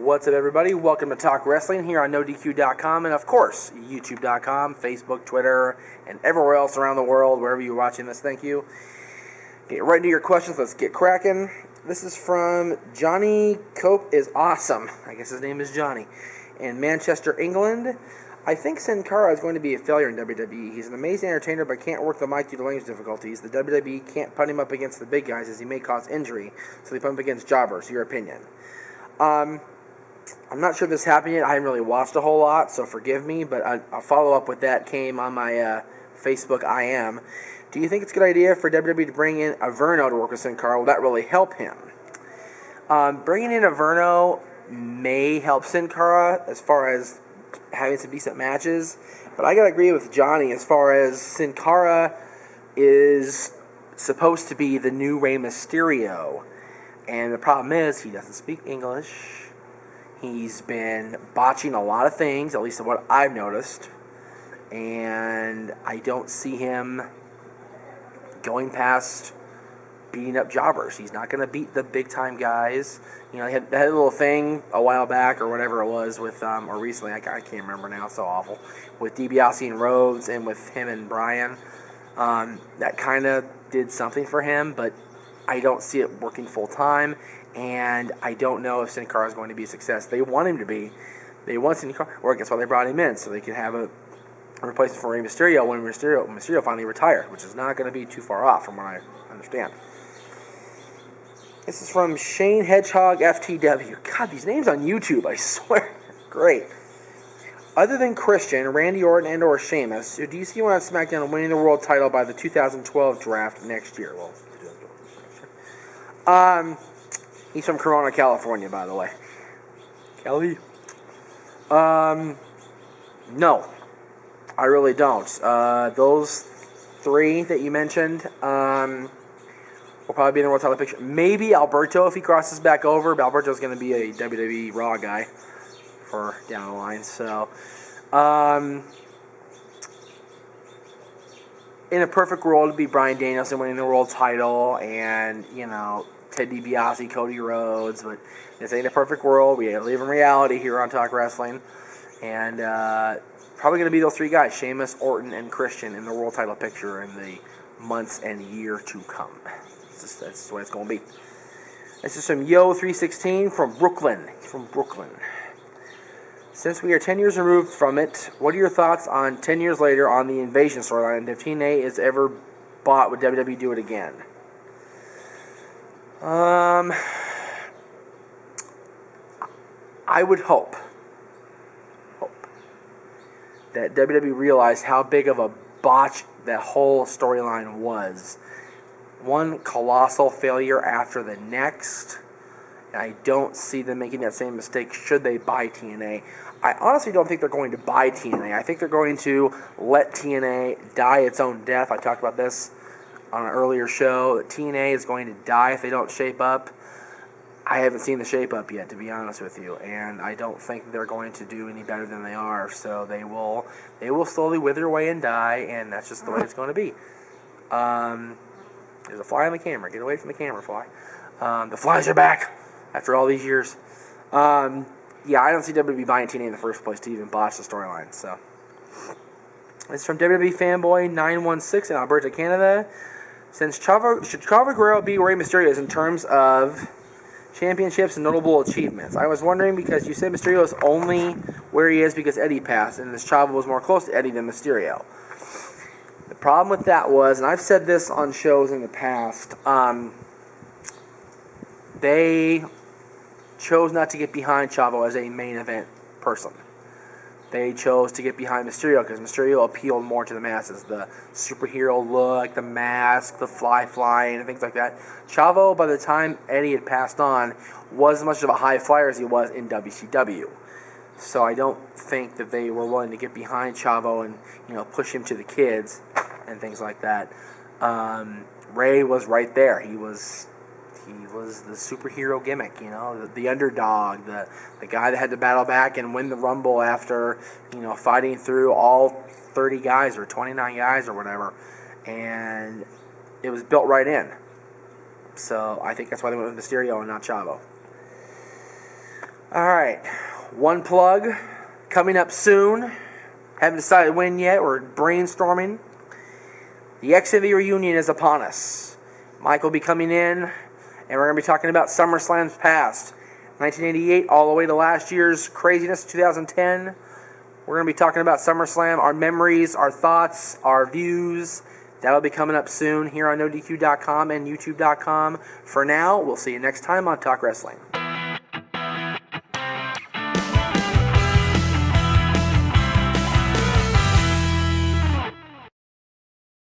What's up, everybody? Welcome to Talk Wrestling here on NoDQ.com and, of course, YouTube.com, Facebook, Twitter, and everywhere else around the world, wherever you're watching this. Thank you. Get right into your questions. Let's get cracking. This is from Johnny Cope is Awesome. I guess his name is Johnny. In Manchester, England. I think Sin Cara is going to be a failure in WWE. He's an amazing entertainer, but can't work the mic due to language difficulties. The WWE can't put him up against the big guys as he may cause injury, so they put him against jobbers. Your opinion? I'm not sure if this happened yet. I haven't really watched a whole lot, so forgive me, but I'll follow up with that. Came on my Facebook IM. Do you think it's a good idea for WWE to bring in Averno to work with Sin Cara? Will that really help him? Bringing in Averno may help Sin Cara as far as having some decent matches, but I gotta agree with Johnny as far as Sin Cara is supposed to be the new Rey Mysterio, and the problem is he doesn't speak English. He's been botching a lot of things, at least what I've noticed, and I don't see him going past beating up jobbers. He's not going to beat the big-time guys. You know, they had a little thing a while back or whatever it was with, or recently, I can't remember now, it's so awful, with DiBiase and Rhodes and with him and Bryan. That kind of did something for him, but I don't see it working full-time, and I don't know if Sin Cara is going to be a success. They want him to be. They want Sin Cara, or that's why they brought him in, so they can have a replacement for Rey Mysterio when Mysterio finally retired, which is not going to be too far off from what I understand. This is from Shane Hedgehog FTW. God, these names on YouTube, I swear. Great. Other than Christian, Randy Orton, and or Sheamus, do you see one on Smackdown winning the world title by the 2012 draft next year? Well, he's from Corona, California, by the way. Cali? No. I really don't. Those three that you mentioned, will probably be in the world title picture. Maybe Alberto if he crosses back over, but Alberto's going to be a WWE Raw guy for down the line. So, in a perfect world, it'd be Bryan Danielson winning the world title, and Ted DiBiase, Cody Rhodes. But this ain't a perfect world. We live in reality here on Talk Wrestling, and probably going to be those three guys: Sheamus, Orton, and Christian in the world title picture in the months and year to come. That's the way it's going to be. This is from Yo316 from Brooklyn. He's from Brooklyn. Since we are 10 years removed from it, what are your thoughts on 10 years later on the Invasion storyline? And if TNA is ever bought, would WWE do it again? I would hope that WWE realized how big of a botch that whole storyline was. One colossal failure after the next. I don't see them making that same mistake should they buy TNA. I honestly don't think they're going to buy TNA. I think they're going to let TNA die its own death. I talked about this on an earlier show. That TNA is going to die if they don't shape up. I haven't seen the shape up yet, to be honest with you, and I don't think they're going to do any better than they are. So they will slowly wither away and die, and that's just the way it's going to be. There's a fly on the camera. Get away from the camera, fly. The flies are back after all these years. I don't see WWE buying TNA in the first place to even botch the storyline. So, it's from WWE Fanboy 916 in Alberta, Canada. Should Chavo Guerrero be Rey Mysterio in terms of championships and notable achievements? I was wondering because you said Mysterio is only where he is because Eddie passed, and this Chavo was more close to Eddie than Mysterio. The problem with that was, and I've said this on shows in the past, they chose not to get behind Chavo as a main event person. They chose to get behind Mysterio because Mysterio appealed more to the masses. The superhero look, the mask, the flying, and things like that. Chavo, by the time Eddie had passed on, wasn't much of a high flyer as he was in WCW. So I don't think that they were willing to get behind Chavo and push him to the kids and things like that. Ray was right there. He was the superhero gimmick, the underdog, the guy that had to battle back and win the Rumble after fighting through all 30 guys or 29 guys or whatever, and it was built right in. So I think that's why they went with Mysterio and not Chavo. Alright, one plug coming up soon. Haven't decided when yet. We're brainstorming. The XMV reunion is upon us. Mike will be coming in, and we're going to be talking about SummerSlam's past. 1988 all the way to last year's craziness, 2010. We're going to be talking about SummerSlam, our memories, our thoughts, our views. That'll be coming up soon here on NoDQ.com and YouTube.com. For now, we'll see you next time on Talk Wrestling.